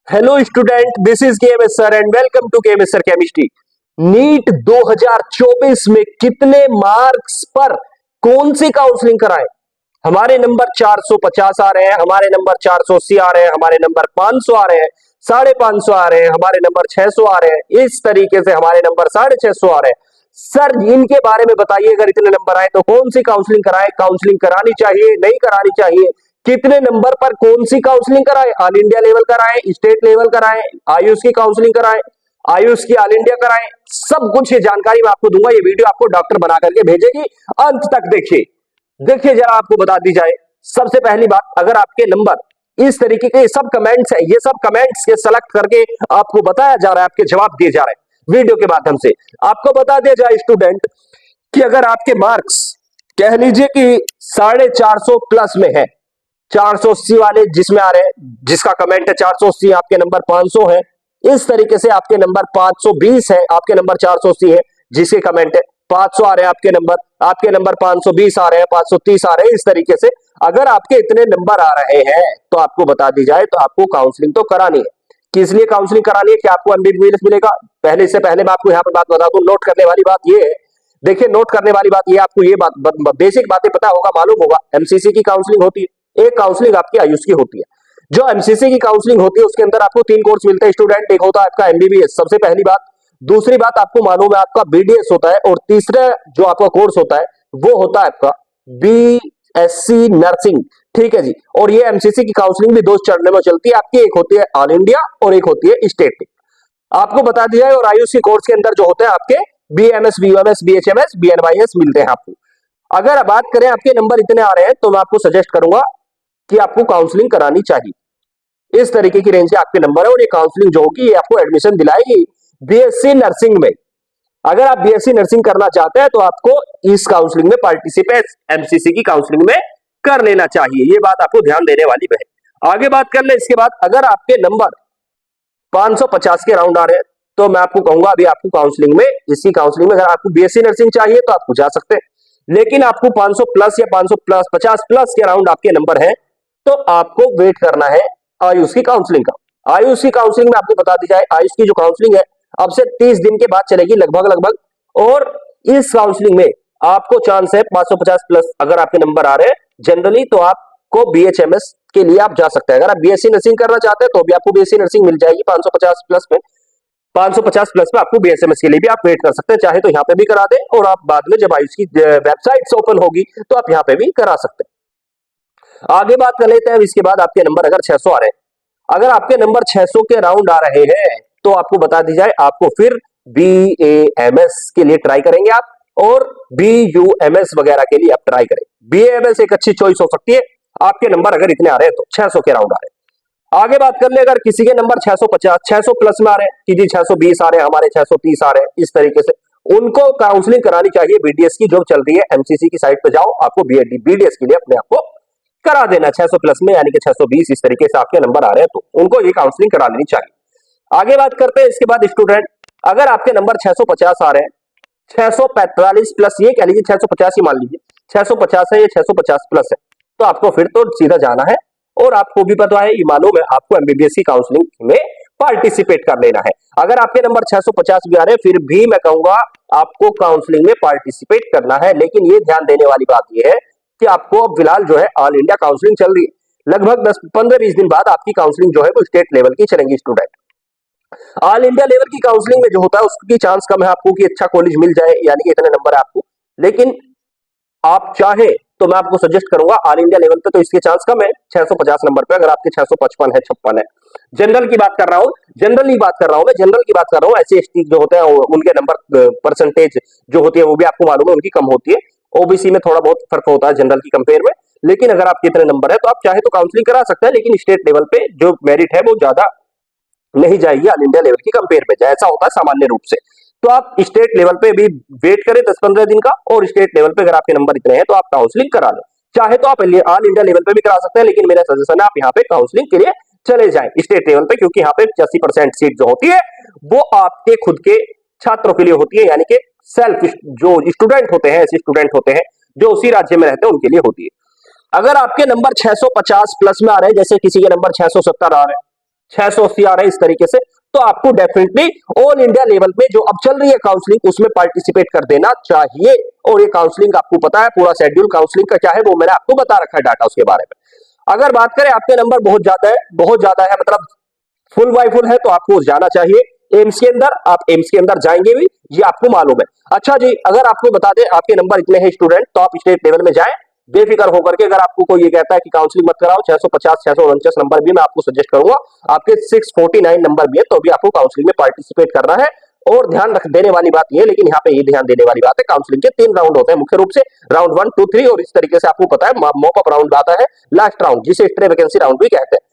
Hello student, this is KMS sir and welcome to KMS sir chemistry. NEET 2024 में कितने marks पर कौन सी counselling कराएं? हमारे नंबर 450 आ रहे हैं, हमारे नंबर 480 आ रहे हैं, हमारे नंबर 500 आ रहे हैं, 550 आ रहे हैं, हमारे नंबर 600 आ रहे हैं, इस तरीके से हमारे नंबर 650 आ रहे हैं। सर इनके बारे में बताइए, अगर इतने नंबर आए तो कौन सी काउंसलिंग कराएं? काउंसलिंग करानी चाहिए, नहीं करानी चाहिए? कितने नंबर पर कौन सी काउंसलिंग कराएं? ऑल इंडिया लेवल कराएं, स्टेट लेवल कराएं, आयुष की काउंसलिंग कराएं, आयुष की ऑल इंडिया कराएं? सब कुछ ये जानकारी मैं आपको दूंगा। ये वीडियो आपको डॉक्टर बना करके भेजेगी, अंत तक देखिए। देखिए जरा आपको बता दी जाए, सबसे पहली बात, अगर आपके नंबर इस तरीके के सब कमेंट्स है, ये सब कमेंट्स के सेलेक्ट करके आपको बताया जा रहा है, आपके जवाब दिए जा रहे हैं वीडियो के माध्यम से। आपको बता दिया जाए स्टूडेंट कि अगर आपके मार्क्स कह लीजिए कि 450 प्लस में है, 480 वाले जिसमें आ रहे हैं, जिसका कमेंट है 480, आपके नंबर 500 है। इस तरीके से आपके नंबर 520 है, आपके नंबर 480 है, जिसके कमेंट है 500 आ रहे हैं, आपके नंबर 520 आ रहे हैं, 530 आ रहे हैं। इस तरीके से अगर आपके इतने नंबर आ रहे हैं तो आपको बता दी जाए तो आपको काउंसलिंग तो करानी है। किस लिए काउंसलिंग करानी है? कि आपको एमबीबीएस मिलेगा। पहले से पहले मैं आपको यहाँ पर बात बता दूं, नोट करने वाली बात ये है, देखिए नोट करने वाली बात ये, आपको ये बेसिक बातें पता होगा, मालूम होगा। एमसीसी की काउंसलिंग होती है, एक काउंसलिंग आपकी आयुष की होती है। जो एमसीसी की काउंसलिंग होती है उसके अंदर आपको 3 कोर्स मिलते हैं स्टूडेंट। एक होता है आपका एमबीबीएस, सबसे पहली बात। दूसरी बात आपको मालूम है आपका बीडीएस होता है, और तीसरा जो आपका कोर्स होता है वो होता है आपका बीएससी नर्सिंग। ठीक है जी। और ये एमसीसी की काउंसलिंग भी 2 चरणों में चलती है आपकी, एक होती है ऑल इंडिया और एक होती है स्टेट। आपको बता दिया है। और आयुष के कोर्स के अंदर जो होते हैं आपके बीएमएस, बीयूएमएस, बीएचएमएस, बीएनवाईएस मिलते हैं आपको। अगर बात करें आपके नंबर इतने आ रहे हैं तो मैं आपको सजेस्ट करूंगा कि आपको काउंसलिंग करानी चाहिए। इस तरीके की रेंज के आपके नंबर है, और ये काउंसलिंग जो होगी ये आपको एडमिशन दिलाएगी बीएससी नर्सिंग में। अगर आप बीएससी नर्सिंग करना चाहते हैं तो आपको इस काउंसलिंग में पार्टिसिपेट एमसीसी की काउंसलिंग में कर लेना चाहिए। ये बात आपको ध्यान देने वाली है। आगे बात कर ले इसके बाद, अगर आपके नंबर 550 के राउंड आ रहे हैं तो मैं आपको कहूंगा अभी आपको काउंसलिंग में, इसी काउंसलिंग में अगर आपको बीएससी नर्सिंग चाहिए तो आपको जा सकते हैं। लेकिन आपको 500 प्लस या 500 प्लस 50 प्लस के राउंड आपके नंबर है तो आपको वेट करना है आयुष की काउंसलिंग का। आयुष की काउंसलिंग में आपको बता दी जाए, आयुष की जो काउंसलिंग है अब से 30 दिन के बाद चलेगी लगभग। और इस काउंसलिंग में आपको चांस है 550 प्लस अगर आपके नंबर आ रहे हैं जनरली तो आपको बीएचएमएस के लिए आप जा सकते हैं। अगर आप बीएससी नर्सिंग करना चाहते हैं तो भी आपको बीएससी नर्सिंग मिल जाएगी 550 प्लस में। 550 प्लस में आपको बीएसएमएस के लिए भी आप वेट कर सकते हैं, चाहे तो यहाँ पे भी करा दें और आप बाद में जब आयुष की वेबसाइट ओपन होगी तो आप यहाँ पे भी करा सकते हैं। आगे बात कर लेते हैं। इसके बाद आपके नंबर अगर 600 आ रहे हैं, अगर आपके नंबर 600 के राउंड आ रहे हैं तो आपको बता दी जाए आपको फिर बीएएमएस के लिए ट्राई करेंगे आप, और बीयूएमएस वगैरह के लिए आप ट्राई करें। बीएएमएस एक अच्छी चॉइस हो सकती है आपके नंबर अगर इतने आ रहे हैं तो, 600 के राउंड आ रहे हैं। आगे बात कर ले, अगर किसी के नंबर 650 600 प्लस में आ रहे हैं कि जी 620 आ रहे हैं, हमारे 630 आ रहे हैं, इस तरीके से उनको काउंसलिंग करानी चाहिए बीडीएस की जो चल रही है। एमसीसी की साइट पे जाओ, आपको बीडीएस के लिए अपने आप को करा देना 600 प्लस में, यानी कि 620 इस तरीके से आपके नंबर आ रहे हैं तो उनको ये काउंसलिंग करा लेनी चाहिए। आगे बात करते हैं इसके बाद स्टूडेंट, अगर आपके नंबर 650 आ रहे हैं, 645 प्लस, ये कह लीजिए 650 ही मान लीजिए, 650 है, ये 650 प्लस है, तो आपको फिर तो सीधा जाना है। और आपको भी पता है, ये मालूम है आपको एमबीबीएस की काउंसलिंग में पार्टिसिपेट कर लेना है। अगर आपके नंबर 650 भी आ रहे हैं फिर भी मैं कहूंगा आपको काउंसलिंग में पार्टिसिपेट करना है। लेकिन ये ध्यान देने वाली बात ये है कि आपको अब फिलहाल जो है ऑल इंडिया काउंसलिंग चल रही है, लगभग 10-15-20 दिन बाद आपकी काउंसलिंग जो है वो स्टेट लेवल की चलेंगी स्टूडेंट। ऑल इंडिया लेवल की काउंसलिंग में जो होता है उसकी चांस कम है आपको कि अच्छा कॉलेज मिल जाए, यानी कि इतने नंबर है आपको। लेकिन आप चाहे तो मैं आपको सजेस्ट करूंगा ऑल इंडिया लेवल पे तो इसके चांस कम है 650 नंबर पे, अगर आपके 655 है, 56 है। जनरल की बात कर रहा हूं, जनरल की बात कर रहा हूं मैं, जनरल की बात कर रहा हूं। एससी एसटी जो होते हैं उनके नंबर परसेंटेज जो होती है वो भी आपको मालूम है उनकी कम होती है। ओबीसी में थोड़ा बहुत फर्क होता है जनरल की कंपेयर में। लेकिन अगर आपके इतने नंबर है तो आप चाहे तो काउंसलिंग करा सकते हैं, लेकिन स्टेट लेवल पे जो मेरिट है वो ज्यादा नहीं जाएगी ऑल इंडिया लेवल की कंपेयर में, जैसा होता है सामान्य रूप से। तो आप स्टेट लेवल पे भी वेट करें 10-15 दिन का, और स्टेट लेवल पे अगर आपके नंबर इतने हैं तो आप काउंसलिंग करा लें। चाहे तो आप ऑल इंडिया लेवल पे भी करा सकते हैं, लेकिन मेरा सजेशन है आप यहाँ पे काउंसलिंग के लिए चले जाएं स्टेट लेवल पे, क्योंकि यहाँ पे 85% सीट जो होती है वो आपके खुद के छात्रों के लिए होती है, यानी कि सेल्फ जो स्टूडेंट होते हैं, ऐसे स्टूडेंट होते हैं जो उसी राज्य में रहते हैं उनके लिए होती है। अगर आपके नंबर 650 प्लस में आ रहे हैं, जैसे किसी के नंबर 670 आ रहे हैं, 680 आ रहे हैं इस तरीके से, तो आपको डेफिनेटली ऑल इंडिया लेवल में जो अब चल रही है काउंसलिंग उसमें पार्टिसिपेट कर देना चाहिए। और ये काउंसलिंग आपको पता है पूरा शेड्यूल काउंसलिंग का क्या है वो मैंने आपको बता रखा है डाटा उसके बारे में। अगर बात करें आपके नंबर बहुत ज्यादा है मतलब फुल बाय फुल है, तो आपको जाना चाहिए एम्स के अंदर। आप एम्स के अंदर जाएंगे भी, ये आपको मालूम है। अच्छा जी, अगर आपको बता दें आपके नंबर इतने हैं स्टूडेंट, तो आप स्टेट लेवल में जाएं बेफिक्र होकर के। अगर आपको कोई ये कहता है कि काउंसलिंग मत कराओ, 650 649 नंबर भी मैं आपको सजेस्ट करूंगा, आपके 649 नंबर भी है तो भी आपको काउंसलिंग में पार्टिसिपेट करना है। और ध्यान रख देने वाली बात ये, लेकिन यहाँ पे ये ध्यान देने वाली बात है, काउंसलिंग के 3 राउंड होते हैं मुख्य रूप से, राउंड 1 2 3, और इस तरीके से आपको पता है मॉप अप राउंड आता है लास्ट राउंड, जिसे स्ट्रे वैकेंसी राउंड भी कहते हैं।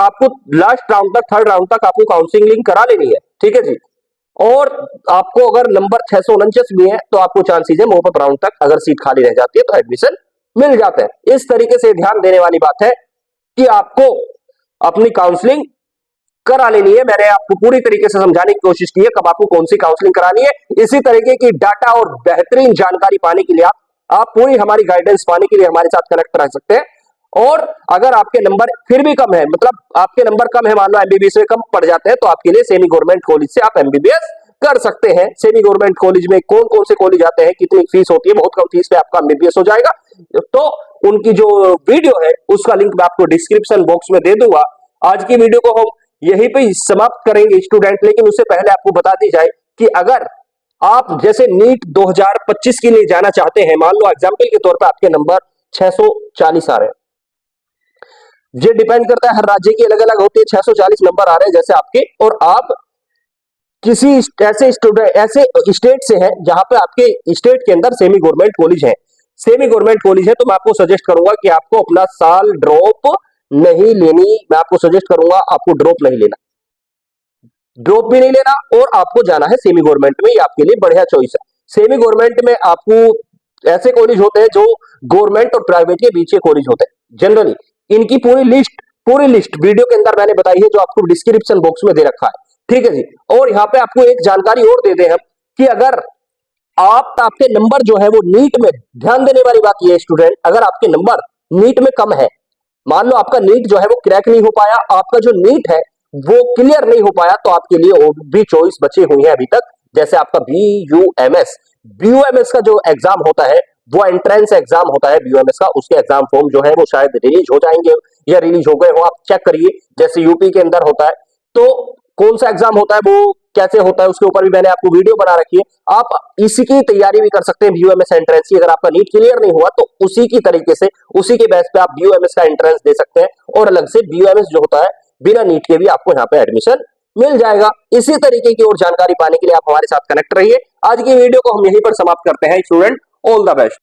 आपको लास्ट राउंड तक, थर्ड राउंड तक आपको काउंसलिंग करा लेनी है, ठीक है जी। और आपको अगर नंबर 649 भी है तो आपको चांसेस है मॉप अप राउंड तक अगर सीट खाली रह जाती है तो एडमिशन मिल जाता है। इस तरीके से ध्यान देने वाली बात है कि आपको अपनी काउंसलिंग करा लेनी है। मैंने आपको पूरी तरीके से समझाने की कोशिश की है कब आपको कौन सी काउंसलिंग करानी है। इसी तरीके की डाटा और बेहतरीन जानकारी पाने के लिए आप पूरी हमारी गाइडेंस पाने के लिए हमारे साथ कनेक्ट रह सकते हैं। और अगर आपके नंबर फिर भी कम है, मतलब आपके नंबर कम है, मान लो एमबीबीएस में कम पड़ जाते हैं, तो आपके लिए सेमी गवर्नमेंट कॉलेज से आप एमबीबीएस कर सकते हैं। सेमी गवर्नमेंट कॉलेज में कौन कौन से कॉलेज आते हैं, कितनी फीस होती है, बहुत कम फीस पे आपका एमबीबीएस हो जाएगा। तो उनकी जो वीडियो है उसका लिंक मैं आपको डिस्क्रिप्शन बॉक्स में दे दूंगा। आज की वीडियो को हम यहीं पे समाप्त करेंगे स्टूडेंट, लेकिन उससे पहले आपको बता दी जाए कि अगर आप जैसे नीट 2025 के लिए जाना चाहते हैं, मान लो एग्जाम्पल के तौर पर आपके नंबर 640 आ रहे हैं, ये डिपेंड करता है हर राज्य की अलग अलग होती है, 640 नंबर आ रहे हैं जैसे आपके, और आप किसी ऐसे स्टूडेंट ऐसे स्टेट से हैं जहां पे आपके स्टेट के अंदर सेमी गवर्नमेंट कॉलेज है, सेमी गवर्नमेंट कॉलेज है, तो मैं आपको सजेस्ट करूंगा कि आपको अपना साल ड्रॉप नहीं लेनी। मैं आपको सजेस्ट करूंगा आपको ड्रॉप नहीं लेना, ड्रॉप भी नहीं लेना, और आपको जाना है सेमी गवर्नमेंट में। ये आपके लिए बढ़िया चॉइस है। सेमी गवर्नमेंट में आपको ऐसे कॉलेज होते हैं जो गवर्नमेंट और प्राइवेट के बीच के कॉलेज होते हैं जनरली। इनकी पूरी लिस्ट वीडियो के अंदर मैंने बताई है, जो आपको डिस्क्रिप्शन बॉक्स में दे रखा है, ठीक है जी। और यहाँ पे आपको एक जानकारी और दे दें हम कि अगर आपके नंबर जो है वो नीट में, ध्यान देने वाली बात ये है स्टूडेंट, अगर आपके नंबर नीट में कम है, मान लो आपका नीट जो है वो क्रैक नहीं हो पाया, आपका जो नीट है वो क्लियर नहीं हो पाया, तो आपके लिए और भी चॉइस बची हुई है अभी तक। जैसे आपका बीयूएमएस का जो एग्जाम होता है वो एंट्रेंस एग्जाम होता है बीयूएमएस का, उसके एग्जाम फॉर्म जो है वो शायद रिलीज हो जाएंगे या रिलीज हो गए हो, आप चेक करिए। जैसे यूपी के अंदर होता है, तो कौन सा एग्जाम होता है वो कैसे होता है उसके ऊपर भी मैंने आपको वीडियो बना रखी है। आप इसी की तैयारी भी कर सकते हैं बीयूएमएस एंट्रेंस की। अगर आपका नीट क्लियर नहीं हुआ तो उसी की तरीके से, उसी के बेस पे आप बीयूएमएस का एंट्रेंस दे सकते हैं, और अलग से बीयूएमएस जो होता है बिना नीट के भी आपको यहाँ पे एडमिशन मिल जाएगा। इसी तरीके की और जानकारी पाने के लिए आप हमारे साथ कनेक्ट रहिए। आज की वीडियो को हम यहीं पर समाप्त करते हैं स्टूडेंट, ऑल द बेस्ट।